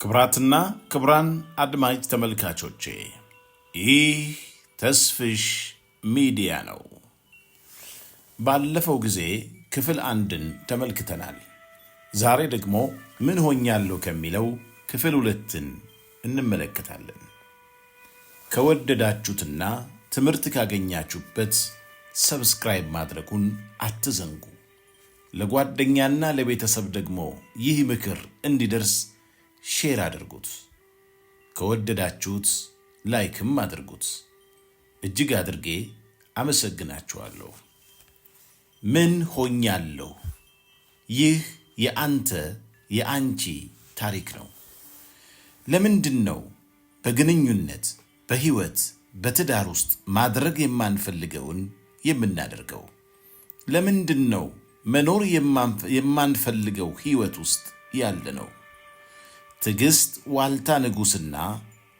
ክብራትና ክብራን አድማጭ ተመልካቾቼ ይህ ተስፍሽ ሚዲያ ነው። ባለፈው ጊዜ ክፍል 1ን ተመልክተናል። ዛሬ ደግሞ ምን ሆኛለሁ ከሚለው ክፍል 2ን እንመለከታለን። ከወደዳችሁትና ትምህርት ካገኛችሁበት ሰብስክራይብ ማድረጉን አትዘንጉ። ለጓደኛና ለቤተሰብ ደግሞ ይህ ምክር እንዲደርስ ሼር አድርጉት። ከወደዳችሁት ላይክም አድርጉት። እጅግ አድርጌ አመሰግናችኋለሁ። ምን ሆኛለሁ? ይህ የአንተ የአንቺ ታሪክ ነው። ለምንድን ነው በግንኙነት በህይወት በትዳር ውስጥ ማድረግ የማንፈልገውን የምናደርገው? ለምንድን ነው መኖር የማንፈልገው ህይወት ውስጥ ያለ ነው? ትዕግስት ዋልታ ንጉሥና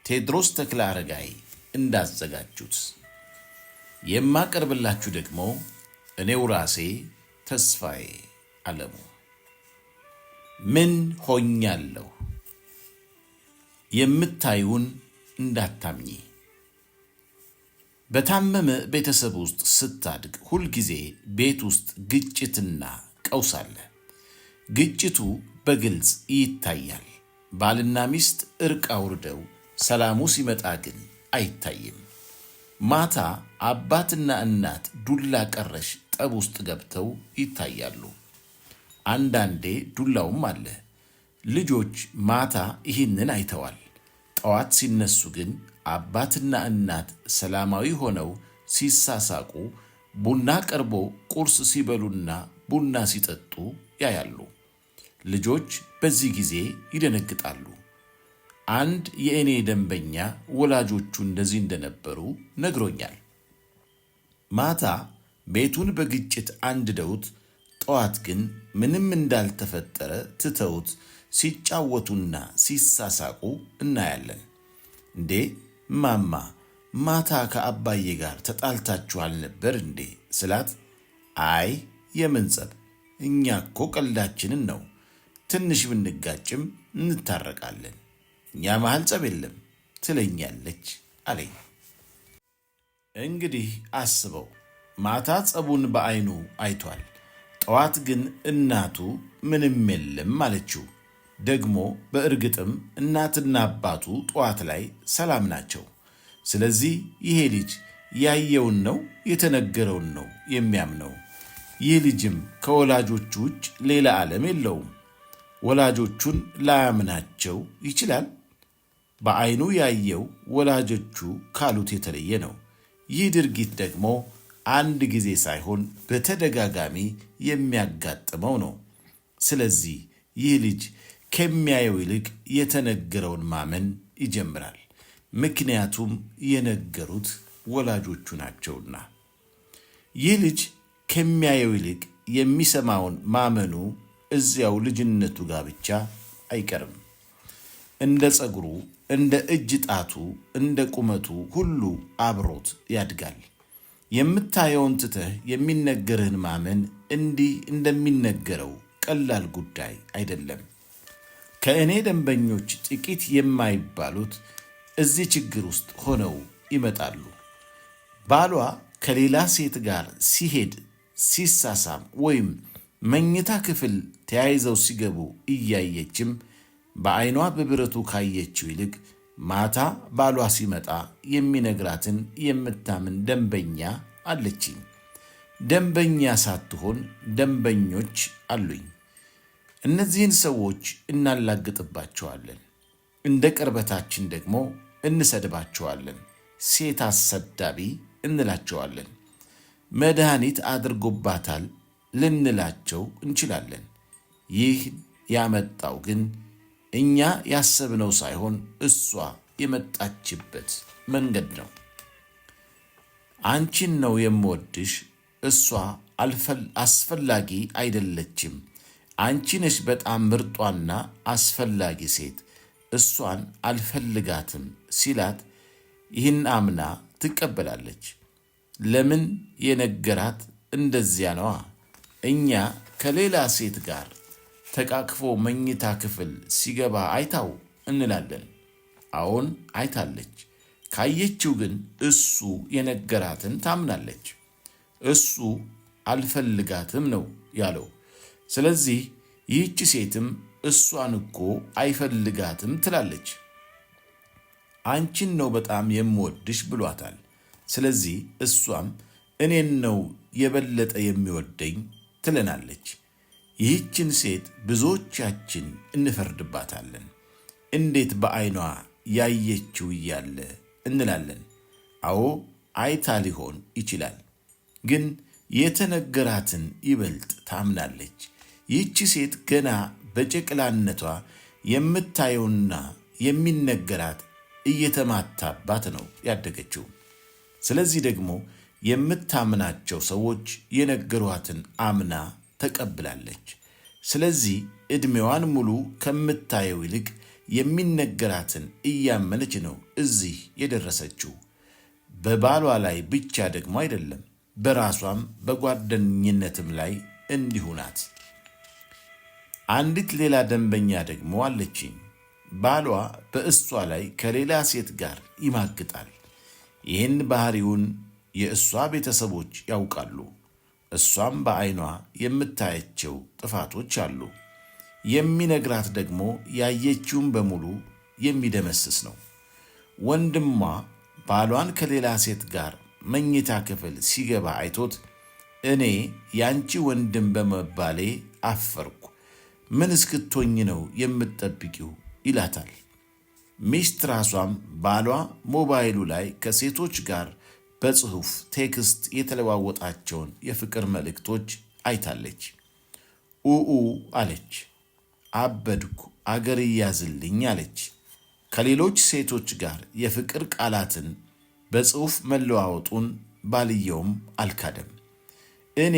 ቴዎድሮስ ተክለ አረጋይ እንዳዘጋጁት የማቀርብላችሁ ደግሞ እኔው ራሴ ተስፋዬ አለሙ። ምን ሆኛለሁ? የምታዩን እንዳታምኚ። በታመመ ቤተሰብ ውስጥ ስታድግ ሁልጊዜ ቤት ውስጥ ግጭትና ቀውስ አለ። ግጭቱ በግልጽ ይታያል። ባልና ሚስት እርቅ አውርደው ሰላሙ ሲመጣ ግን አይታይም። ማታ አባትና እናት ዱላ ቀረሽ ጠብ ውስጥ ገብተው ይታያሉ። አንዳንዴ ዱላውም አለ። ልጆች ማታ ይህንን አይተዋል። ጠዋት ሲነሱ ግን አባትና እናት ሰላማዊ ሆነው ሲሳሳቁ፣ ቡና ቀርቦ ቁርስ ሲበሉና ቡና ሲጠጡ ያያሉ። ልጆች በዚህ ጊዜ ይደነግጣሉ። አንድ የእኔ ደንበኛ ወላጆቹ እንደዚህ እንደነበሩ ነግሮኛል። ማታ ቤቱን በግጭት አንድደውት ጠዋት ግን ምንም እንዳልተፈጠረ ትተውት ሲጫወቱና ሲሳሳቁ እናያለን። እንዴ ማማ ማታ ከአባዬ ጋር ተጣልታችኋል ነበር እንዴ ስላት፣ አይ የምን ጸብ፣ እኛ እኮ ቀልዳችንን ነው፣ ትንሽ ብንጋጭም እንታረቃለን፣ እኛ መሃል ጸብ የለም ትለኛለች አለኝ። እንግዲህ አስበው፣ ማታ ጸቡን በአይኑ አይቷል። ጠዋት ግን እናቱ ምንም የለም አለችው። ደግሞ በእርግጥም እናትና አባቱ ጠዋት ላይ ሰላም ናቸው። ስለዚህ ይሄ ልጅ ያየውን ነው የተነገረውን ነው የሚያምነው። ይህ ልጅም ከወላጆቹ ውጭ ሌላ ዓለም የለውም። ወላጆቹን ላያምናቸው ይችላል። በአይኑ ያየው ወላጆቹ ካሉት የተለየ ነው። ይህ ድርጊት ደግሞ አንድ ጊዜ ሳይሆን በተደጋጋሚ የሚያጋጥመው ነው። ስለዚህ ይህ ልጅ ከሚያየው ይልቅ የተነገረውን ማመን ይጀምራል። ምክንያቱም የነገሩት ወላጆቹ ናቸውና። ይህ ልጅ ከሚያየው ይልቅ የሚሰማውን ማመኑ እዚያው ልጅነቱ ጋር ብቻ አይቀርም። እንደ ፀጉሩ፣ እንደ እጅ ጣቱ፣ እንደ ቁመቱ ሁሉ አብሮት ያድጋል። የምታየውን ትተህ የሚነገርህን ማመን እንዲህ እንደሚነገረው ቀላል ጉዳይ አይደለም። ከእኔ ደንበኞች ጥቂት የማይባሉት እዚህ ችግር ውስጥ ሆነው ይመጣሉ። ባሏ ከሌላ ሴት ጋር ሲሄድ፣ ሲሳሳም ወይም መኝታ ክፍል ተያይዘው ሲገቡ እያየችም በአይኗ በብረቱ ካየችው ይልቅ ማታ ባሏ ሲመጣ የሚነግራትን የምታምን ደንበኛ አለችኝ። ደንበኛ ሳትሆን ደንበኞች አሉኝ። እነዚህን ሰዎች እናላግጥባቸዋለን። እንደ ቅርበታችን ደግሞ እንሰድባቸዋለን። ሴት አሰዳቢ እንላቸዋለን። መድኃኒት አድርጎባታል ልንላቸው እንችላለን። ይህ ያመጣው ግን እኛ ያሰብነው ሳይሆን እሷ የመጣችበት መንገድ ነው። አንቺን ነው የምወድሽ፣ እሷ አስፈላጊ አይደለችም፣ አንቺ ነሽ በጣም ምርጧና አስፈላጊ ሴት፣ እሷን አልፈልጋትም ሲላት ይህን አምና ትቀበላለች። ለምን የነገራት እንደዚያ ነዋ። እኛ ከሌላ ሴት ጋር ተቃቅፎ መኝታ ክፍል ሲገባ አይታው እንላለን። አዎን አይታለች። ካየችው ግን እሱ የነገራትን ታምናለች። እሱ አልፈልጋትም ነው ያለው። ስለዚህ ይህች ሴትም እሷን እኮ አይፈልጋትም ትላለች። አንቺን ነው በጣም የምወድሽ ብሏታል። ስለዚህ እሷም እኔን ነው የበለጠ የሚወደኝ ትለናለች። ይህችን ሴት ብዙዎቻችን እንፈርድባታለን። እንዴት በዓይኗ ያየችው እያለ እንላለን። አዎ አይታ ሊሆን ይችላል፣ ግን የተነገራትን ይበልጥ ታምናለች። ይህች ሴት ገና በጨቅላነቷ የምታየውና የሚነገራት እየተማታባት ነው ያደገችው። ስለዚህ ደግሞ የምታምናቸው ሰዎች የነገሯትን አምና ተቀብላለች። ስለዚህ ዕድሜዋን ሙሉ ከምታየው ይልቅ የሚነገራትን እያመነች ነው እዚህ የደረሰችው። በባሏ ላይ ብቻ ደግሞ አይደለም፣ በራሷም በጓደኝነትም ላይ እንዲሁ ናት። አንዲት ሌላ ደንበኛ ደግሞ አለችኝ። ባሏ በእሷ ላይ ከሌላ ሴት ጋር ይማግጣል። ይህን ባህሪውን የእሷ ቤተሰቦች ያውቃሉ። እሷም በዓይኗ የምታያቸው ጥፋቶች አሉ። የሚነግራት ደግሞ ያየችውን በሙሉ የሚደመስስ ነው። ወንድሟ ባሏን ከሌላ ሴት ጋር መኝታ ክፍል ሲገባ አይቶት እኔ ያንቺ ወንድም በመባሌ አፈርኩ፣ ምን እስክትሆኝ ነው የምትጠብቂው ይላታል። ሚስት ራሷም ባሏ ሞባይሉ ላይ ከሴቶች ጋር በጽሑፍ ቴክስት የተለዋወጣቸውን የፍቅር መልእክቶች አይታለች። ኡኡ አለች። አበድኩ፣ አገር ይያዝልኝ አለች። ከሌሎች ሴቶች ጋር የፍቅር ቃላትን በጽሑፍ መለዋወጡን ባልየውም አልካደም። እኔ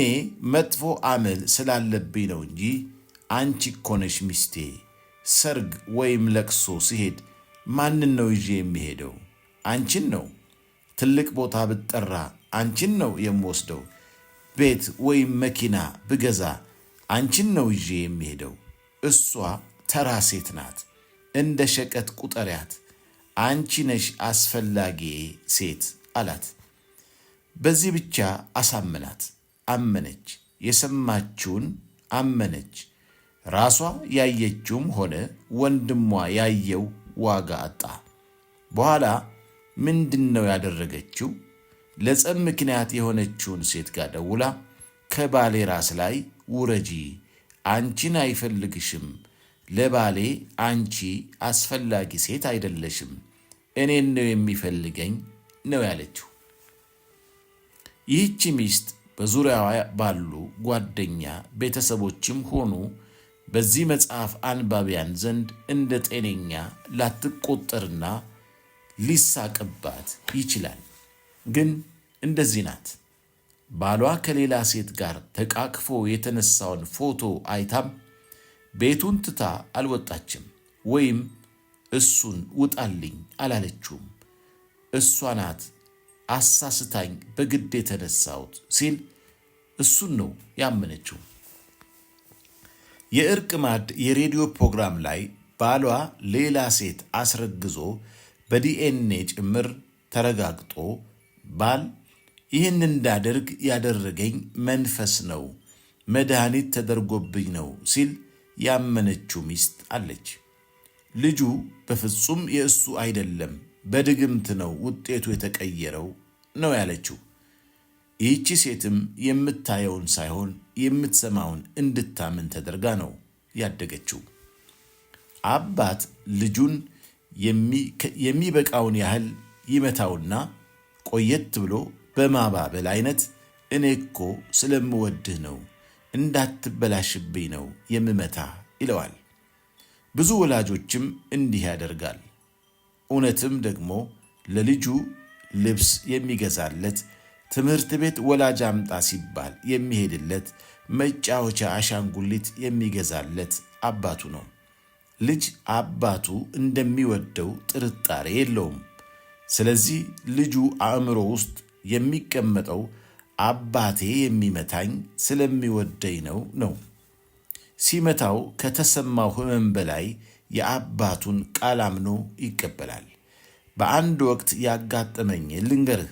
መጥፎ አመል ስላለብኝ ነው እንጂ አንቺ እኮ ነሽ ሚስቴ። ሰርግ ወይም ለቅሶ ሲሄድ ማንን ነው ይዤ የሚሄደው? አንቺን ነው። ትልቅ ቦታ ብጠራ አንቺን ነው የምወስደው። ቤት ወይም መኪና ብገዛ አንቺን ነው ይዤ የሚሄደው። እሷ ተራ ሴት ናት፣ እንደ ሸቀጥ ቁጠሪያት። አንቺ ነሽ አስፈላጊ ሴት አላት። በዚህ ብቻ አሳመናት። አመነች። የሰማችውን አመነች። ራሷ ያየችውም ሆነ ወንድሟ ያየው ዋጋ አጣ። በኋላ ምንድን ነው ያደረገችው? ለጸብ ምክንያት የሆነችውን ሴት ጋር ደውላ ከባሌ ራስ ላይ ውረጂ፣ አንቺን አይፈልግሽም፣ ለባሌ አንቺ አስፈላጊ ሴት አይደለሽም፣ እኔን ነው የሚፈልገኝ ነው ያለችው። ይህች ሚስት በዙሪያዋ ባሉ ጓደኛ ቤተሰቦችም ሆኑ በዚህ መጽሐፍ አንባቢያን ዘንድ እንደ ጤነኛ ላትቆጠርና ሊሳቅባት ይችላል። ግን እንደዚህ ናት። ባሏ ከሌላ ሴት ጋር ተቃቅፎ የተነሳውን ፎቶ አይታም ቤቱን ትታ አልወጣችም፣ ወይም እሱን ውጣልኝ አላለችውም። እሷ ናት አሳስታኝ በግድ የተነሳሁት ሲል እሱን ነው ያመነችው። የእርቅ ማዕድ የሬዲዮ ፕሮግራም ላይ ባሏ ሌላ ሴት አስረግዞ በዲኤንኤ ጭምር ተረጋግጦ ባል ይህን እንዳደርግ ያደረገኝ መንፈስ ነው፣ መድኃኒት ተደርጎብኝ ነው ሲል ያመነችው ሚስት አለች። ልጁ በፍጹም የእሱ አይደለም፣ በድግምት ነው ውጤቱ የተቀየረው ነው ያለችው። ይህቺ ሴትም የምታየውን ሳይሆን የምትሰማውን እንድታምን ተደርጋ ነው ያደገችው። አባት ልጁን የሚበቃውን ያህል ይመታውና ቆየት ብሎ በማባበል አይነት እኔ እኮ ስለምወድህ ነው፣ እንዳትበላሽብኝ ነው የምመታ ይለዋል። ብዙ ወላጆችም እንዲህ ያደርጋል። እውነትም ደግሞ ለልጁ ልብስ የሚገዛለት፣ ትምህርት ቤት ወላጅ አምጣ ሲባል የሚሄድለት፣ መጫወቻ አሻንጉሊት የሚገዛለት አባቱ ነው። ልጅ አባቱ እንደሚወደው ጥርጣሬ የለውም። ስለዚህ ልጁ አእምሮ ውስጥ የሚቀመጠው አባቴ የሚመታኝ ስለሚወደኝ ነው። ሲመታው ከተሰማው ሕመም በላይ የአባቱን ቃል አምኖ ይቀበላል። በአንድ ወቅት ያጋጠመኝ ልንገርህ።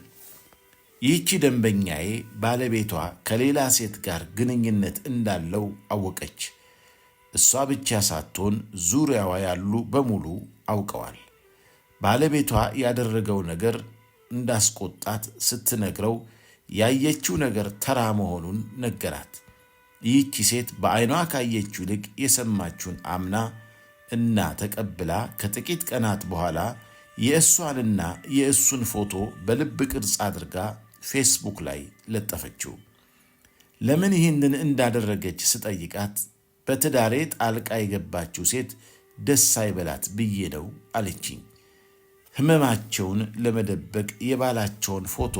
ይህቺ ደንበኛዬ ባለቤቷ ከሌላ ሴት ጋር ግንኙነት እንዳለው አወቀች። እሷ ብቻ ሳትሆን ዙሪያዋ ያሉ በሙሉ አውቀዋል። ባለቤቷ ያደረገው ነገር እንዳስቆጣት ስትነግረው ያየችው ነገር ተራ መሆኑን ነገራት። ይህቺ ሴት በዓይኗ ካየችው ይልቅ የሰማችውን አምና እና ተቀብላ ከጥቂት ቀናት በኋላ የእሷንና የእሱን ፎቶ በልብ ቅርጽ አድርጋ ፌስቡክ ላይ ለጠፈችው። ለምን ይህንን እንዳደረገች ስጠይቃት በትዳሬ ጣልቃ የገባችው ሴት ደስ አይበላት ብዬ ነው አለችኝ። ሕመማቸውን ለመደበቅ የባላቸውን ፎቶ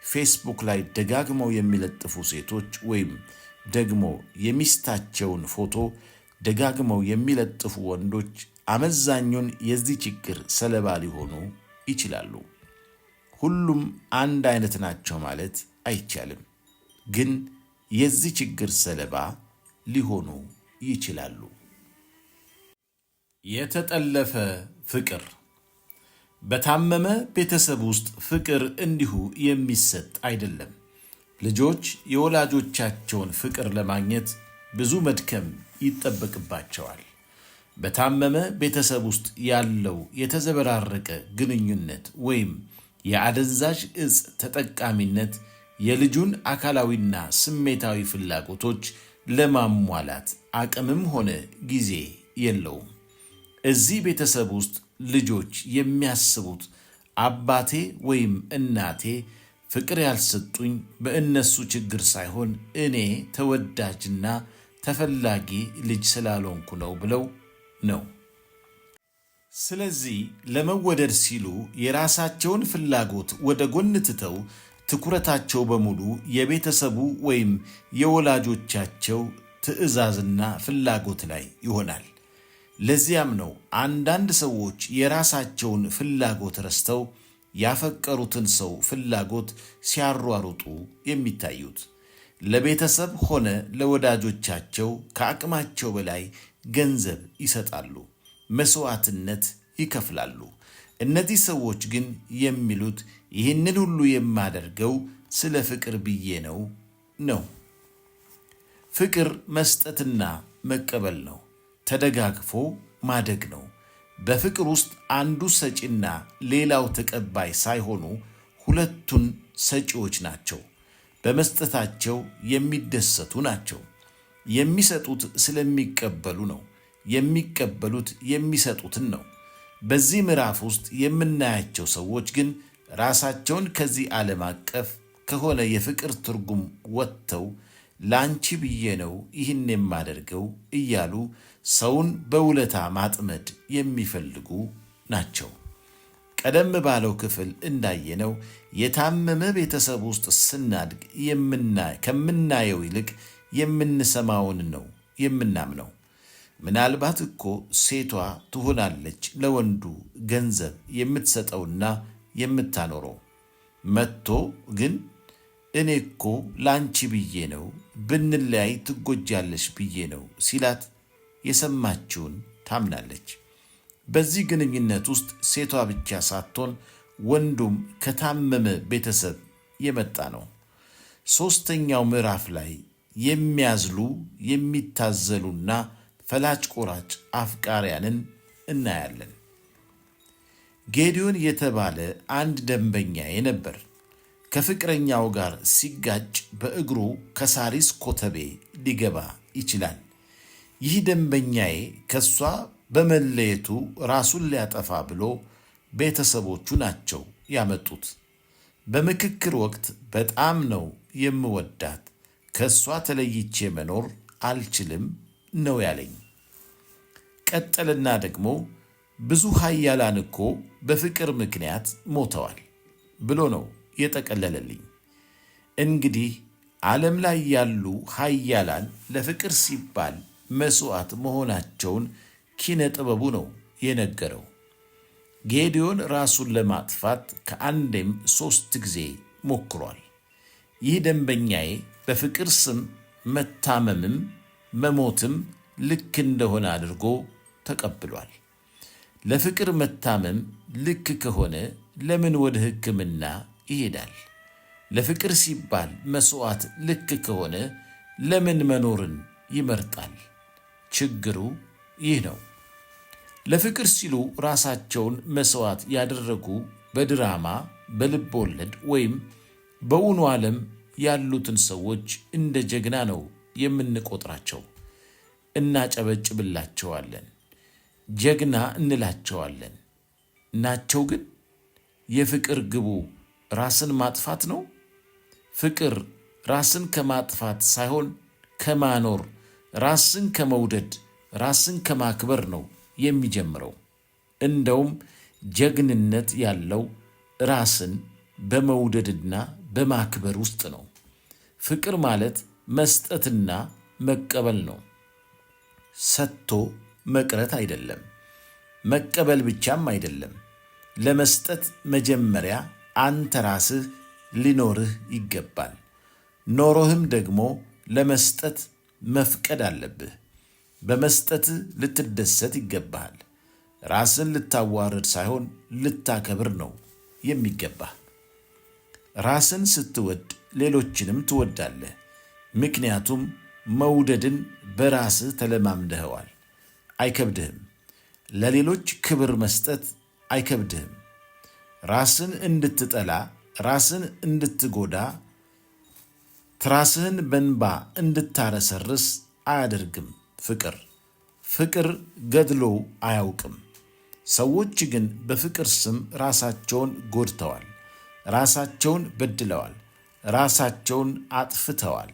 ፌስቡክ ላይ ደጋግመው የሚለጥፉ ሴቶች ወይም ደግሞ የሚስታቸውን ፎቶ ደጋግመው የሚለጥፉ ወንዶች አመዛኙን የዚህ ችግር ሰለባ ሊሆኑ ይችላሉ። ሁሉም አንድ አይነት ናቸው ማለት አይቻልም፣ ግን የዚህ ችግር ሰለባ ሊሆኑ ይችላሉ። የተጠለፈ ፍቅር። በታመመ ቤተሰብ ውስጥ ፍቅር እንዲሁ የሚሰጥ አይደለም። ልጆች የወላጆቻቸውን ፍቅር ለማግኘት ብዙ መድከም ይጠበቅባቸዋል። በታመመ ቤተሰብ ውስጥ ያለው የተዘበራረቀ ግንኙነት ወይም የአደንዛዥ ዕፅ ተጠቃሚነት የልጁን አካላዊና ስሜታዊ ፍላጎቶች ለማሟላት አቅምም ሆነ ጊዜ የለውም። እዚህ ቤተሰብ ውስጥ ልጆች የሚያስቡት አባቴ ወይም እናቴ ፍቅር ያልሰጡኝ በእነሱ ችግር ሳይሆን እኔ ተወዳጅና ተፈላጊ ልጅ ስላልሆንኩ ነው ብለው ነው። ስለዚህ ለመወደድ ሲሉ የራሳቸውን ፍላጎት ወደ ጎን ትተው ትኩረታቸው በሙሉ የቤተሰቡ ወይም የወላጆቻቸው ትዕዛዝና ፍላጎት ላይ ይሆናል። ለዚያም ነው አንዳንድ ሰዎች የራሳቸውን ፍላጎት ረስተው ያፈቀሩትን ሰው ፍላጎት ሲያሯሩጡ የሚታዩት። ለቤተሰብ ሆነ ለወዳጆቻቸው ከአቅማቸው በላይ ገንዘብ ይሰጣሉ፣ መስዋዕትነት ይከፍላሉ። እነዚህ ሰዎች ግን የሚሉት ይህንን ሁሉ የማደርገው ስለ ፍቅር ብዬ ነው። ፍቅር መስጠትና መቀበል ነው። ተደጋግፎ ማደግ ነው። በፍቅር ውስጥ አንዱ ሰጪና ሌላው ተቀባይ ሳይሆኑ ሁለቱን ሰጪዎች ናቸው። በመስጠታቸው የሚደሰቱ ናቸው። የሚሰጡት ስለሚቀበሉ ነው። የሚቀበሉት የሚሰጡትን ነው። በዚህ ምዕራፍ ውስጥ የምናያቸው ሰዎች ግን ራሳቸውን ከዚህ ዓለም አቀፍ ከሆነ የፍቅር ትርጉም ወጥተው ለአንቺ ብዬ ነው ይህን የማደርገው እያሉ ሰውን በውለታ ማጥመድ የሚፈልጉ ናቸው። ቀደም ባለው ክፍል እንዳየነው የታመመ ቤተሰብ ውስጥ ስናድግ ከምናየው ይልቅ የምንሰማውን ነው የምናምነው። ምናልባት እኮ ሴቷ ትሆናለች ለወንዱ ገንዘብ የምትሰጠውና የምታኖረው። መጥቶ ግን እኔ እኮ ላንቺ ብዬ ነው፣ ብንለያይ ትጎጃለሽ ብዬ ነው ሲላት የሰማችውን ታምናለች። በዚህ ግንኙነት ውስጥ ሴቷ ብቻ ሳትሆን ወንዱም ከታመመ ቤተሰብ የመጣ ነው። ሦስተኛው ምዕራፍ ላይ የሚያዝሉ የሚታዘሉና ፈላጭ ቆራጭ አፍቃሪያንን እናያለን። ጌዲዮን የተባለ አንድ ደንበኛዬ ነበር። ከፍቅረኛው ጋር ሲጋጭ በእግሩ ከሳሪስ ኮተቤ ሊገባ ይችላል። ይህ ደንበኛዬ ከሷ በመለየቱ ራሱን ሊያጠፋ ብሎ ቤተሰቦቹ ናቸው ያመጡት። በምክክር ወቅት በጣም ነው የምወዳት፣ ከሷ ተለይቼ መኖር አልችልም ነው ያለኝ። ቀጠልና ደግሞ ብዙ ኃያላን እኮ በፍቅር ምክንያት ሞተዋል ብሎ ነው የጠቀለለልኝ። እንግዲህ ዓለም ላይ ያሉ ኃያላን ለፍቅር ሲባል መስዋዕት መሆናቸውን ኪነ ጥበቡ ነው የነገረው። ጌዲዮን ራሱን ለማጥፋት ከአንዴም 3 ጊዜ ሞክሯል። ይህ ደንበኛዬ በፍቅር ስም መታመምም መሞትም ልክ እንደሆነ አድርጎ ተቀብሏል። ለፍቅር መታመም ልክ ከሆነ ለምን ወደ ሕክምና ይሄዳል? ለፍቅር ሲባል መሥዋዕት ልክ ከሆነ ለምን መኖርን ይመርጣል? ችግሩ ይህ ነው። ለፍቅር ሲሉ ራሳቸውን መሥዋዕት ያደረጉ በድራማ በልብ ወለድ ወይም በእውኑ ዓለም ያሉትን ሰዎች እንደ ጀግና ነው የምንቆጥራቸው። እናጨበጭብላቸዋለን፣ ጀግና እንላቸዋለን። ናቸው ግን? የፍቅር ግቡ ራስን ማጥፋት ነው። ፍቅር ራስን ከማጥፋት ሳይሆን ከማኖር፣ ራስን ከመውደድ፣ ራስን ከማክበር ነው የሚጀምረው። እንደውም ጀግንነት ያለው ራስን በመውደድና በማክበር ውስጥ ነው። ፍቅር ማለት መስጠትና መቀበል ነው። ሰጥቶ መቅረት አይደለም፣ መቀበል ብቻም አይደለም። ለመስጠት መጀመሪያ አንተ ራስህ ሊኖርህ ይገባል። ኖሮህም ደግሞ ለመስጠት መፍቀድ አለብህ። በመስጠትህ ልትደሰት ይገባሃል። ራስን ልታዋርድ ሳይሆን ልታከብር ነው የሚገባህ። ራስን ስትወድ ሌሎችንም ትወዳለህ። ምክንያቱም መውደድን በራስህ ተለማምደኸዋል። አይከብድህም። ለሌሎች ክብር መስጠት አይከብድህም። ራስን እንድትጠላ፣ ራስን እንድትጎዳ፣ ትራስህን በንባ እንድታረሰርስ አያደርግም። ፍቅር ገድሎ አያውቅም። ሰዎች ግን በፍቅር ስም ራሳቸውን ጎድተዋል፣ ራሳቸውን በድለዋል፣ ራሳቸውን አጥፍተዋል፣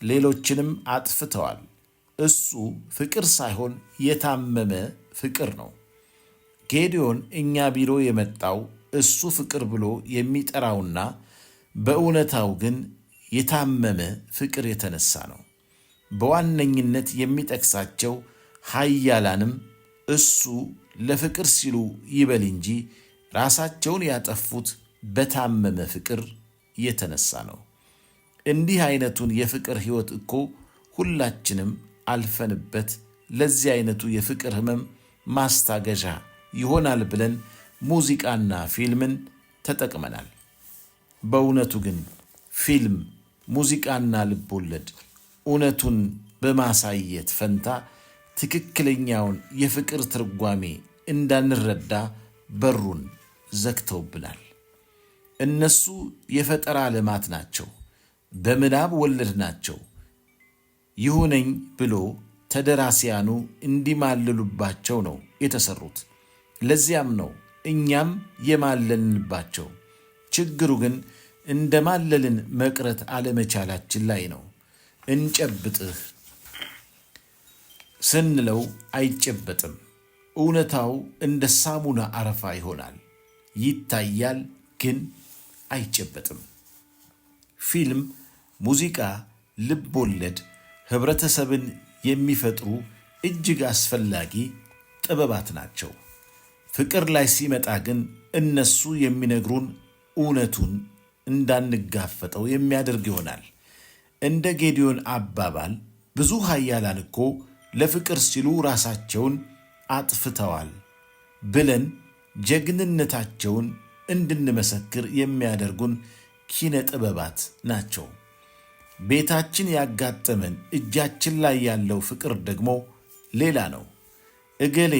ሌሎችንም አጥፍተዋል። እሱ ፍቅር ሳይሆን የታመመ ፍቅር ነው። ጌዲዮን እኛ ቢሮ የመጣው እሱ ፍቅር ብሎ የሚጠራውና በእውነታው ግን የታመመ ፍቅር የተነሳ ነው። በዋነኝነት የሚጠቅሳቸው ኃያላንም እሱ ለፍቅር ሲሉ ይበል እንጂ ራሳቸውን ያጠፉት በታመመ ፍቅር የተነሳ ነው። እንዲህ አይነቱን የፍቅር ሕይወት እኮ ሁላችንም አልፈንበት ለዚህ አይነቱ የፍቅር ሕመም ማስታገዣ ይሆናል ብለን ሙዚቃና ፊልምን ተጠቅመናል። በእውነቱ ግን ፊልም፣ ሙዚቃና ልቦለድ እውነቱን በማሳየት ፈንታ ትክክለኛውን የፍቅር ትርጓሜ እንዳንረዳ በሩን ዘግተውብናል። እነሱ የፈጠራ ልማት ናቸው፣ በምናብ ወለድ ናቸው። ይሁነኝ ብሎ ተደራሲያኑ እንዲማልሉባቸው ነው የተሰሩት። ለዚያም ነው እኛም የማለልንባቸው። ችግሩ ግን እንደማለልን መቅረት አለመቻላችን ላይ ነው። እንጨብጥህ ስንለው አይጨበጥም። እውነታው እንደ ሳሙና አረፋ ይሆናል፣ ይታያል፣ ግን አይጨበጥም። ፊልም፣ ሙዚቃ፣ ልብ ወለድ ህብረተሰብን የሚፈጥሩ እጅግ አስፈላጊ ጥበባት ናቸው። ፍቅር ላይ ሲመጣ ግን እነሱ የሚነግሩን እውነቱን እንዳንጋፈጠው የሚያደርግ ይሆናል። እንደ ጌዲዮን አባባል ብዙ ኃያላን እኮ ለፍቅር ሲሉ ራሳቸውን አጥፍተዋል ብለን ጀግንነታቸውን እንድንመሰክር የሚያደርጉን ኪነ ጥበባት ናቸው። ቤታችን ያጋጠመን እጃችን ላይ ያለው ፍቅር ደግሞ ሌላ ነው። እገሌ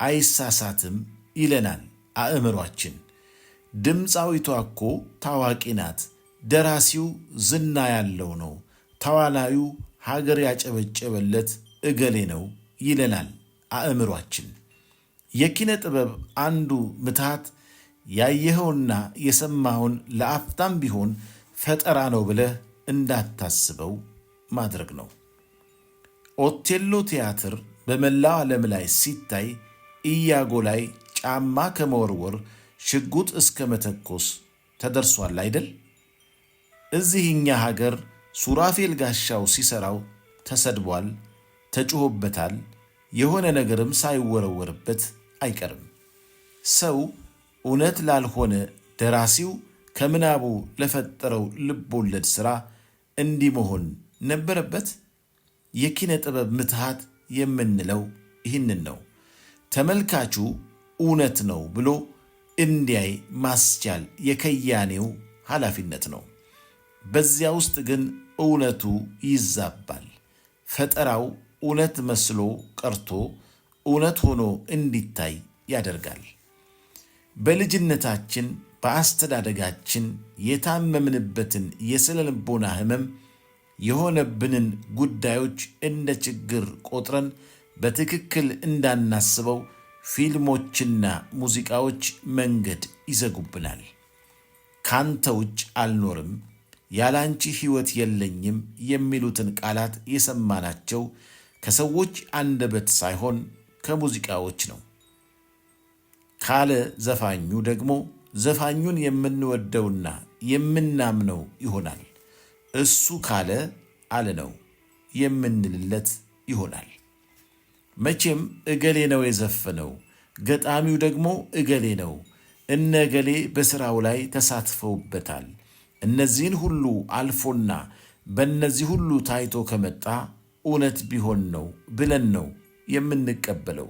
አይሳሳትም ይለናል አእምሯችን። ድምፃዊቷ እኮ ታዋቂ ናት፣ ደራሲው ዝና ያለው ነው፣ ተዋናዩ ሀገር ያጨበጨበለት እገሌ ነው ይለናል አእምሯችን። የኪነ ጥበብ አንዱ ምትሃት ያየኸውና የሰማኸውን ለአፍታም ቢሆን ፈጠራ ነው ብለህ እንዳታስበው ማድረግ ነው። ኦቴሎ ቲያትር በመላው ዓለም ላይ ሲታይ ኢያጎ ላይ ጫማ ከመወርወር ሽጉጥ እስከ መተኮስ ተደርሷል አይደል? እዚህ እኛ ሀገር ሱራፌል ጋሻው ሲሰራው ተሰድቧል፣ ተጭሆበታል። የሆነ ነገርም ሳይወረወርበት አይቀርም። ሰው እውነት ላልሆነ ደራሲው ከምናቡ ለፈጠረው ልብ ወለድ ሥራ እንዲህ መሆን ነበረበት? የኪነ ጥበብ ምትሃት የምንለው ይህንን ነው። ተመልካቹ እውነት ነው ብሎ እንዲያይ ማስቻል የከያኔው ኃላፊነት ነው። በዚያ ውስጥ ግን እውነቱ ይዛባል። ፈጠራው እውነት መስሎ ቀርቶ እውነት ሆኖ እንዲታይ ያደርጋል። በልጅነታችን በአስተዳደጋችን የታመምንበትን የስነ ልቦና ህመም የሆነብንን ጉዳዮች እንደ ችግር ቆጥረን በትክክል እንዳናስበው ፊልሞችና ሙዚቃዎች መንገድ ይዘጉብናል። ካንተ ውጭ አልኖርም፣ ያላንቺ ሕይወት የለኝም የሚሉትን ቃላት የሰማናቸው ከሰዎች አንደበት ሳይሆን ከሙዚቃዎች ነው። ካለ ዘፋኙ ደግሞ ዘፋኙን የምንወደውና የምናምነው ይሆናል። እሱ ካለ አለ ነው የምንልለት ይሆናል። መቼም እገሌ ነው የዘፈነው፣ ገጣሚው ደግሞ እገሌ ነው፣ እነ እገሌ በሥራው ላይ ተሳትፈውበታል፣ እነዚህን ሁሉ አልፎና በእነዚህ ሁሉ ታይቶ ከመጣ እውነት ቢሆን ነው ብለን ነው የምንቀበለው።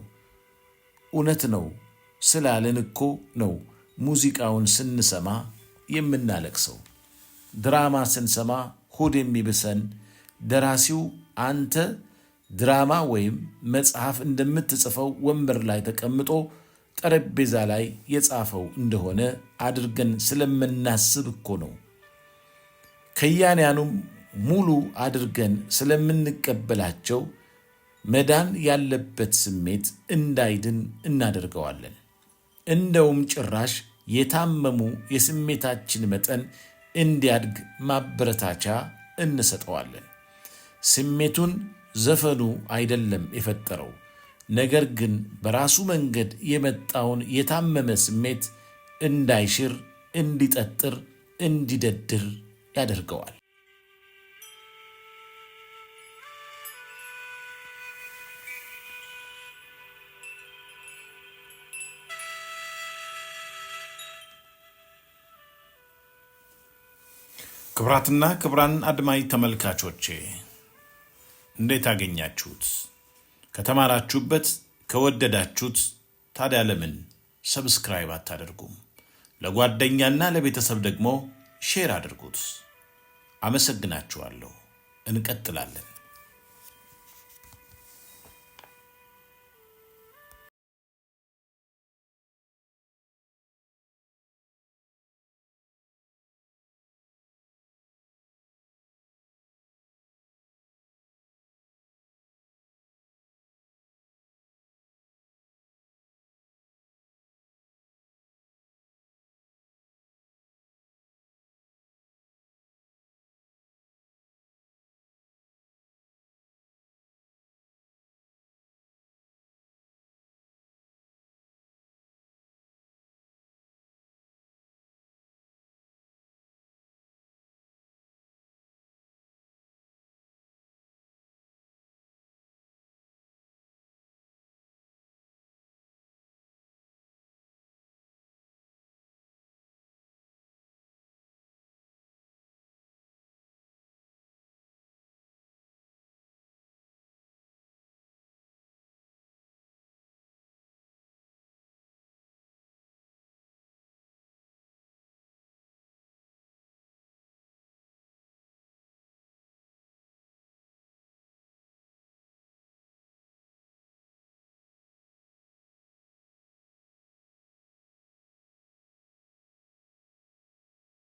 እውነት ነው ስላልን እኮ ነው ሙዚቃውን ስንሰማ የምናለቅሰው። ድራማ ስንሰማ ሆድ የሚብሰን ደራሲው አንተ ድራማ ወይም መጽሐፍ እንደምትጽፈው ወንበር ላይ ተቀምጦ ጠረጴዛ ላይ የጻፈው እንደሆነ አድርገን ስለምናስብ እኮ ነው። ከያንያኑም ሙሉ አድርገን ስለምንቀበላቸው መዳን ያለበት ስሜት እንዳይድን እናደርገዋለን። እንደውም ጭራሽ የታመሙ የስሜታችን መጠን እንዲያድግ ማበረታቻ እንሰጠዋለን። ስሜቱን ዘፈኑ አይደለም የፈጠረው፣ ነገር ግን በራሱ መንገድ የመጣውን የታመመ ስሜት እንዳይሽር፣ እንዲጠጥር፣ እንዲደድር ያደርገዋል። ክብራትና ክብራን አድማጭ ተመልካቾቼ እንዴት አገኛችሁት? ከተማራችሁበት ከወደዳችሁት ታዲያ ለምን ሰብስክራይብ አታደርጉም? ለጓደኛና ለቤተሰብ ደግሞ ሼር አድርጉት። አመሰግናችኋለሁ። እንቀጥላለን።